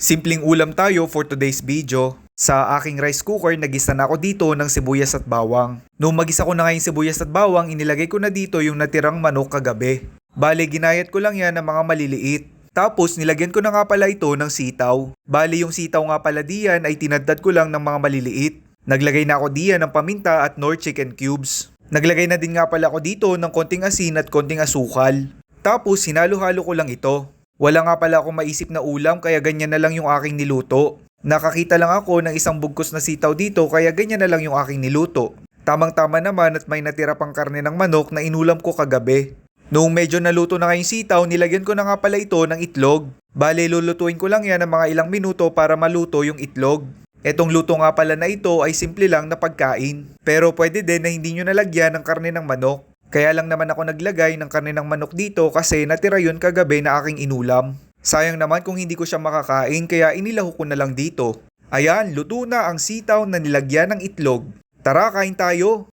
Simpleng ulam tayo for today's video. Sa aking rice cooker, nagisa na ako dito ng sibuyas at bawang. Nung magisa ko na nga yung sibuyas at bawang, inilagay ko na dito yung natirang manok kagabi. Bale, ginayat ko lang yan ng mga maliliit. Tapos, nilagyan ko na nga pala ito ng sitaw. Bale, yung sitaw nga pala diyan ay tinadtad ko lang ng mga maliliit. Naglagay na ako diyan ng paminta at nor chicken cubes. Naglagay na din nga pala ako dito ng konting asin at konting asukal. Tapos, hinalo-halo ko lang ito. Wala nga pala akong maisip na ulam kaya ganyan na lang yung aking niluto. Nakakita lang ako ng isang bugkos na sitaw dito kaya ganyan na lang yung aking niluto. Tamang-tama naman at may natira pang karne ng manok na inulam ko kagabi. Noong medyo naluto na ngayong sitaw, nilagyan ko na nga pala ito ng itlog. Bale, lulutuin ko lang yan ng mga ilang minuto para maluto yung itlog. Etong luto nga pala na ito ay simple lang na pagkain. Pero pwede din na hindi nyo nalagyan ng karne ng manok. Kaya lang naman ako naglagay ng karne ng manok dito kasi natira yun kagabi na aking inulam. Sayang naman kung hindi ko siya makakain kaya inilaho ko na lang dito. Ayan, luto na ang sitaw na nilagyan ng itlog. Tara, kain tayo!